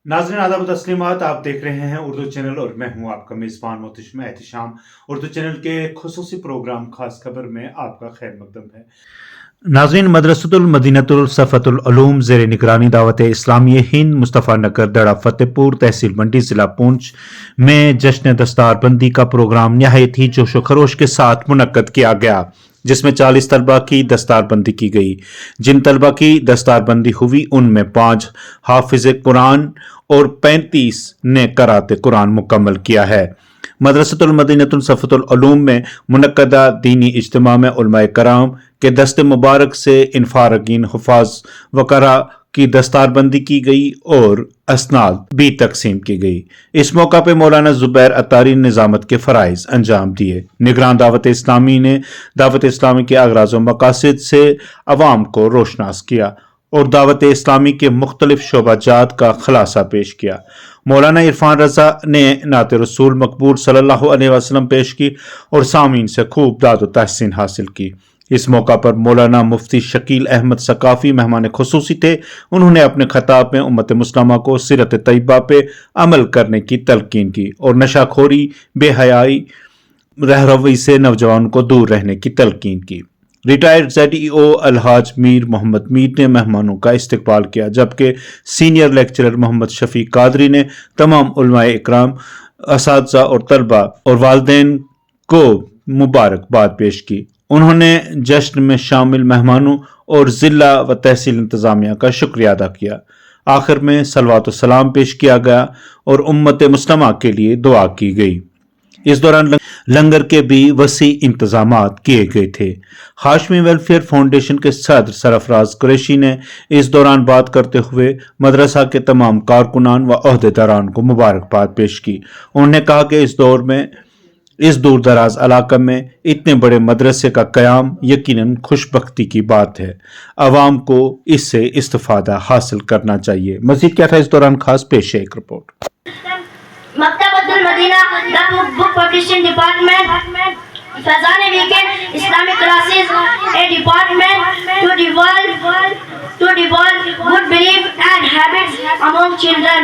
नाज़रीन आदाब व तस्लीमात, आप देख रहे हैं उर्दू चैनल और मैं हूं आपका मेज़बान मोहतशम एहतिशाम। उर्दू चैनल के खुसूसी प्रोग्राम खास खबर में आपका खैर मकदम है। नाज़रीन, मदरसतुल मदीनतुल सफ़तुल उलूम ज़ेर निगरानी दावत इस्लामी हिंद मुस्तफ़ा नगर दड़ा फतेहपुर तहसील मंडी ज़िला पुंछ में जश्न दस्तारबंदी का प्रोग्राम नहायत ही जोश व खरोश के साथ मुनक्कद किया गया, जिसमें 40 तलबा की दस्तारबंदी की गई। जिन तलबा की दस्तारबंदी हुई उनमें 5 हाफिज़ कुरान और 35 ने कराते कुरान मुकम्मल किया है। मदरसतुल मदीनतुल सफ़तुल उलूम में मुनक्कदा दीनी इज्तिमा में उलमाए कराम के दस्ते मुबारक से इन्फारगीन हुफ़ाज़ वकरा की दस्तारबंदी की गई और असनाद भी तकसीम की गई। इस मौका पर मौलाना ज़ुबैर अतारी ने निज़ामत के फ़राइज़ अंजाम दिए। निगरान दावत इस्लामी ने दावत इस्लामी के अगराज़ व मकासद से अवाम को रोशनास किया और दावत इस्लामी के मुख्तलिफ शोबाजात का खुलासा पेश किया। मौलाना इरफान रज़ा ने नात रसूल मकबूल सल्लल्लाहु अलैहि वसल्लम पेश की और सामीन से खूब दाद व तहसीन हासिल की। इस मौका पर मौलाना मुफ्ती शकील अहमद सकाफ़ी मेहमान खुसूसी थे। उन्होंने अपने खिताब में उम्मत मुस्लिमा को सीरत तैयबा पे अमल करने की तलकीन की और नशाखोरी, बेहयाई, रहरवई से नौजवानों को दूर रहने की तलकीन की। रिटायर्ड ZEO अलहाज मीर मोहम्मद मीर ने मेहमानों का इस्तकबाल किया, जबकि सीनियर लेक्चरर मोहम्मद शफीक कादरी ने तमाम उलमाए इकराम, असातिज़ा और तलबा और वालिदैन को मुबारकबाद पेश की। उन्होंने जश्न में शामिल मेहमानों और ज़िला व तहसील इंतज़ामिया का शुक्रिया अदा किया। आखिर में सलवात व सलाम पेश किया गया और उम्मत मुस्लिमा के लिए दुआ की गई। इस दौरान लंगर के भी वसी इंतजामात किए गए थे। हाशमी वेलफेयर फाउंडेशन के सदर सरफराज कुरैशी ने इस दौरान बात करते हुए मदरसा के तमाम कारकुनान व अहदेदारान को मुबारकबाद पेश की। उन्होंने कहा कि इस दूर दराज इलाका में इतने बड़े मदरसे का क़याम यकीनन खुशबख्ती की बात है। अवाम को इससे इस्तिफादा हासिल करना चाहिए। मज़ीद क्या था इस दौरान खास पेश है एक report. Maktabatul Madina, the book publishing department, Fazan Weekend, Islamic classes, a department to develop good belief and habits among children.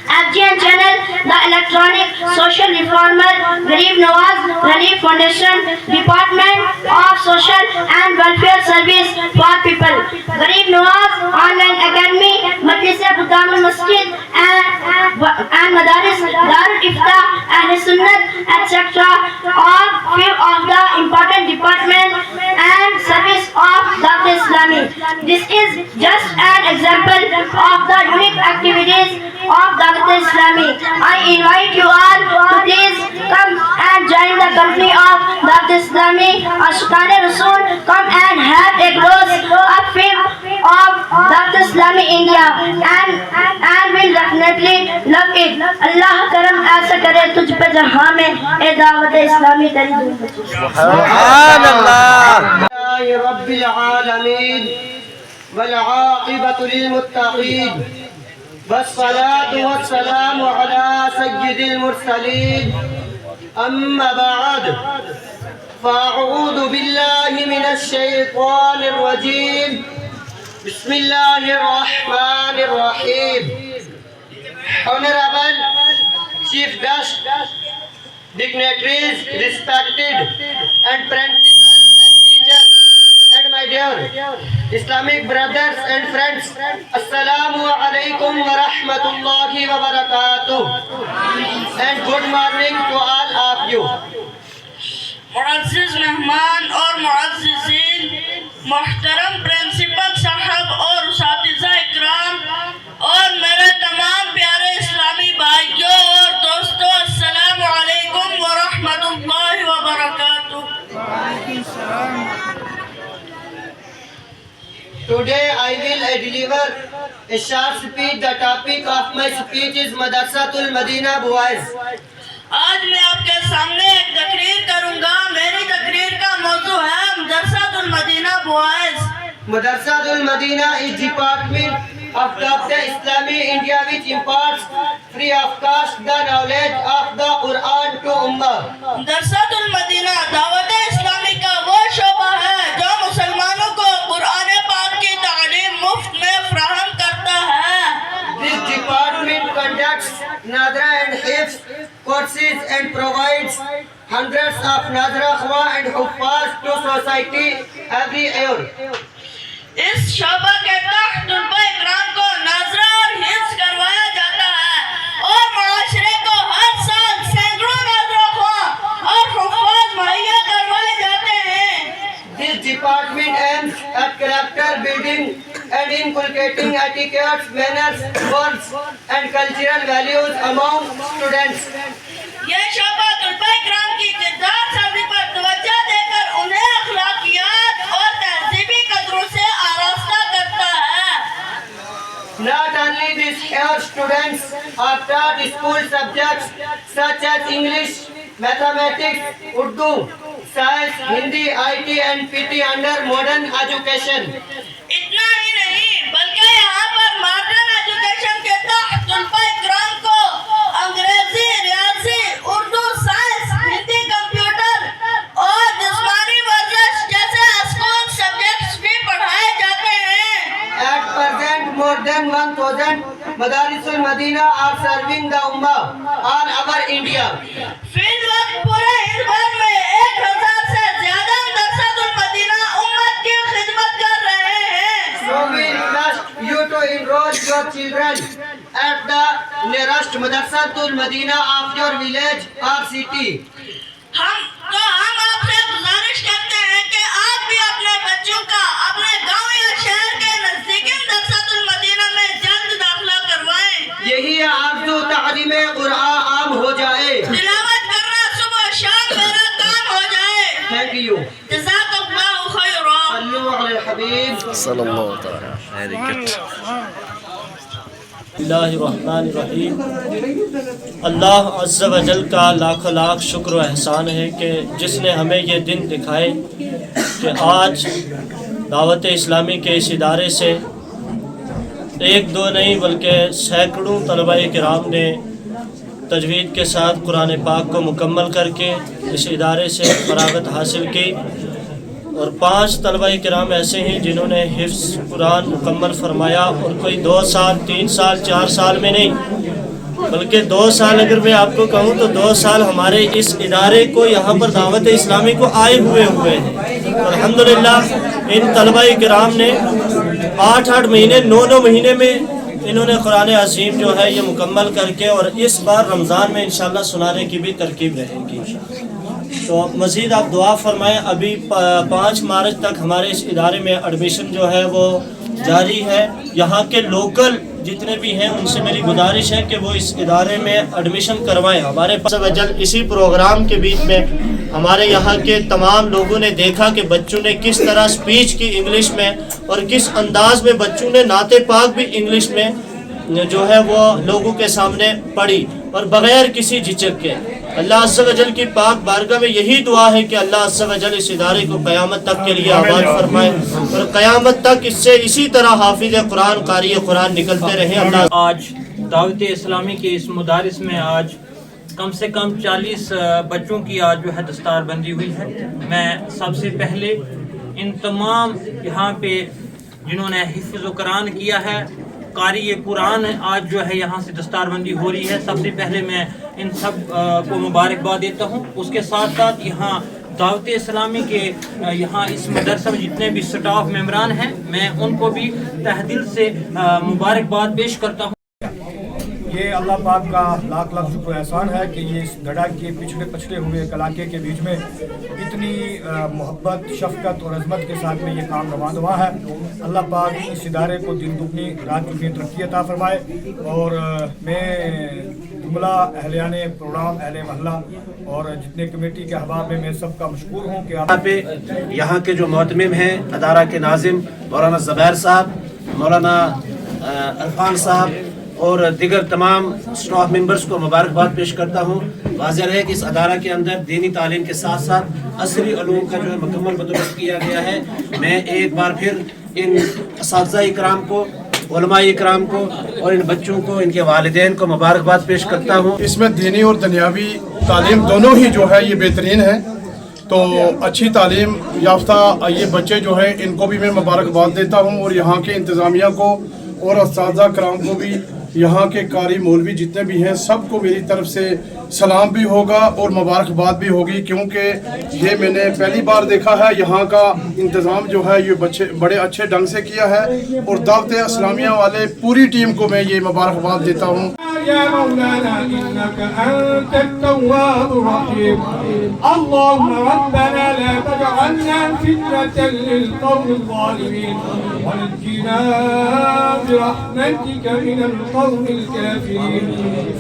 FGN channel, the electronic social reformer, Garib Nawaz Relief Foundation, Department of Social and Welfare Service for People, Garib Nawaz Online Academy, Majlis Budamul Masjid and Madaris, Darul Ifta, Ahl Sunnat, etc. are few of the important department and service of Dawat Islami. This is just an example of the unique activities of Dawat Islami. I invite you all to please come and join the company of Dawat Islami. Ashkar Rasool, come and have a close up film of Dawat Islami India and will definitely love it. Allah karam aisa kare tujh pe jahan mein e Dawat Islami teri dun. Subhanallah. Rabbil alamin wal aqibatu lil muttaqin. والصلاة والسلام على سيد المرسلين أما بعد فأعوذ بالله من الشيطان الرجيم بسم الله الرحمن الرحيم. Honorable Chief Guest, dignitaries, respected and principal and teachers, and my dear Islamic brothers and friends, Assalamu alaikum wa rahmatullahi wa barakatuh, and good morning to all of you. मुअज़्ज़िज़ मेहमान और मुअज़्ज़िज़ीन, मोहतरम प्रिंसिपल साहब और उसातिज़ा इकराम और मेरे तमाम प्यारे इस्लामी भाइयों और दोस्तों, अस्सलामु अलैकुम व रहमतुल्लाहि व बरकातुहू। Today I will deliver a short speech. The topic of my speech is Madrasatul Madina Boys. आज मैं आपके सामने एक तकरीर करूंगा। मेरी तकरीर का मौजू है Madrasatul Madina boys. Madrasatul Madina is department of Dawat Islami India which imparts free of cost the knowledge of the Quran to Ummah. Madrasatul Madina Dawat Islami का वो शोबा है जो मुसलमानों को कुरान पाक की तालीम मुफ्त में फराहम करता है। This department and provides hundreds of Nazra Khwa and Huffaz to society every year. इस शोबा के तहत तुलबा इकराम को नाजरा और हिफ्ज करवाया जाता है और मुआशरे को हर साल सैकड़ों नाजरा ख्वा और हुफ्फाज मुहैया करवाए जाते हैं। This department aims at character building and inculcating etiquette, manners, words and cultural values among students. ये शोबा तुलबा इकराम की किरदार साजी पर तवज्जो देकर उन्हें अखलाकियात और तहजीबी कदरों से आरास्ता करता है। Not only this, here students are taught school subjects such as English, mathematics, Urdu, science, Hindi, IT and PT under modern education. इतना ही नहीं बल्कि यहाँ पर मॉडर्न एजुकेशन के तहत तुलबा इकराम को अंग्रेजी, रियाजी, उर्दू, साइंस, हिंदी, कंप्यूटर और जिस्मानी वर्जिश जैसे स्कूल सब्जेक्ट्स भी पढ़ाए जाते हैं। At present, more than 1,000 Madarisul Madina are serving the Ummah all over India. फिर वक्त पूरे हिंद भर में 1000 से ज्यादा मदरसातुल मदीना उम्मत की खिदमत कर रहे हैं। So we request you to enroll your children at the nearest Madrasatul Madina of your village or city. हम आपसे गुजारिश करते हैं कि आप भी अपने बच्चों का अपने गांव या शहर के नजदीकी मदरसातुल मदीना में जल्द दाखिला करवाएं। यही आरज़ू तालीमे कुरान आम हो जाए। तिलावत करना सुबह शाम मेरा काम हो जाए। Thank you. जज़ाकल्लाहु खैरा। सल्लु अलल हबीब सल्लल्लाहु तआला अलैहि बिस्मिल्लाहिर्रहमानिर्रहीम। अल्लाह अज़्ज़ व जल का लाख लाख शुक्र व एहसान है कि जिसने हमें ये दिन दिखाए कि आज दावत इस्लामी के इस इदारे से एक दो नहीं बल्कि सैकड़ों तलबा किराम ने तजवीद के साथ कुरान पाक को मुकम्मल करके इस इदारे से फरागत हासिल की और 5 तलबा किराम ऐसे हैं जिन्होंने हिफ्ज़ कुरान मुकम्मल फरमाया और कोई 2 साल 3 साल 4 साल में नहीं बल्कि 2 साल अगर मैं आपको कहूँ तो 2 साल हमारे इस इदारे को यहाँ पर दावत इस्लामी को आए हुए हैं। अल्हम्दुलिल्लाह इन तलबा किराम ने 8-8 महीने 9-9 महीने में इन्होंने कुरान अज़ीम जो है ये मुकम्मल करके और इस बार रमज़ान में इंशाअल्लाह सुनाने की भी तरकीब रहेगी। तो मज़ीद आप दुआ फरमाएं। अभी 5 मार्च तक हमारे इस इदारे में एडमिशन जो है वो जारी है। यहाँ के लोकल जितने भी हैं उनसे मेरी गुजारिश है कि वो इस इदारे में एडमिशन करवाएं। हमारे पास वजल इसी प्रोग्राम के बीच में हमारे यहाँ के तमाम लोगों ने देखा कि बच्चों ने किस तरह स्पीच की इंग्लिश में और किस अंदाज में बच्चों ने नाते पाक भी इंग्लिश में जो है वो लोगों के सामने पढ़ी और बग़ैर किसी झिझक के। अल्लाह अज़्ज़ व जल की पाक बारगाह में यही दुआ है कि अल्लाह अज़्ज़ व जल इस इदारे को क़यामत तक के लिए आबाद फरमाए और क़यामत तक इससे इसी तरह हाफिज़ कुरान कारी कुरान निकलते रहें। अल्लाह आज दावत इस्लामी के इस मुदारिस में आज कम से कम 40 बच्चों की आज जो है दस्तारबंदी हुई है। मैं सबसे पहले इन तमाम यहाँ पे जिन्होंने हिफ्ज़ कुरान किया है कारी कुरान आज जो है यहाँ से दस्तारबंदी हो रही है, सबसे पहले मैं इन सब को मुबारकबाद देता हूँ। उसके साथ साथ यहाँ दावत इस्लामी के यहाँ इस मदरसा में जितने भी स्टाफ मेम्बरान हैं मैं उनको भी तहे दिल से मुबारकबाद पेश करता हूँ। ये अल्लाह पाक का लाख लाख शुक्र एहसान है कि ये इस गड़ा के पिछड़े हुए इलाके के बीच में इतनी मोहब्बत शफकत और अजमत के साथ में ये काम रवान हुआ है। अल्लाह पाक इस इदारे को दिन दुगनी रात दुगनी तरक्की अता फरमाए। और मैं जुमला अहलियाने प्रोग्राम अहले महल्ला और जितने कमेटी के अहबाब में मैं सबका मशकूर हूँ कि यहाँ पे यहाँ के जो मोहतमिम हैं अदारा के नाजिम मौलाना ज़ुबैर साहब, मौलाना अरफान साहब और दिगर तमाम स्टाफ मेंबर्स को मुबारकबाद पेश करता हूँ। वाज़ेह है कि इस अदारा के अंदर दीनी तालीम के साथ साथ असरी उलूम का जो है मुकम्मल बंदोबस्त किया गया है। मैं एक बार फिर इन असातिज़ा इकराम को, उलमा इकराम को और इन बच्चों को, इनके वालिदैन को मुबारकबाद पेश करता हूँ। इसमें दीनी और दुनियावी तालीम दोनों ही जो है ये बेहतरीन है। तो अच्छी तालीम याफ्ता ये बच्चे जो हैं इनको भी मैं मुबारकबाद देता हूँ और यहाँ के इंतज़ामिया को और असातिज़ा कराम को भी यहाँ के कारी मौलवी जितने भी हैं सबको मेरी तरफ से सलाम भी होगा और मुबारकबाद भी होगी, क्योंकि ये मैंने पहली बार देखा है। यहाँ का इंतज़ाम जो है ये बड़े अच्छे ढंग से किया है और दावत इस्लामिया वाले पूरी टीम को मैं ये मुबारकबाद देता हूँ। या मौलाना इन्नका अंतत तव्वाबुर रहीम अल्लाहुम्मा रब्बना ला तजअलना फितनतन लिलकौमिल ज़ालिमीन वनज्जिना برحمتك من القوم الكافرين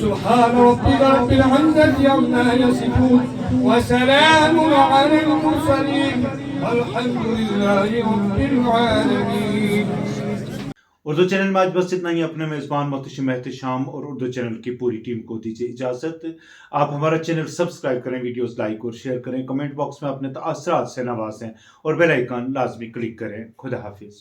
سبحان ربك رب العزة عما يصفون وسلام على المرسلين والحمد لله رب العالمين। उर्दू चैनल में आज बस इतना ही। अपने मेज़बान मोहतशिम एहतिशाम और उर्दू चैनल की पूरी टीम को दीजिए इजाज़त। आप हमारा चैनल सब्सक्राइब करें, वीडियोस लाइक और शेयर करें, कमेंट बॉक्स में अपने तासरात से नवाजें और बेल आइकन लाजमी क्लिक करें। खुदा हाफिज़।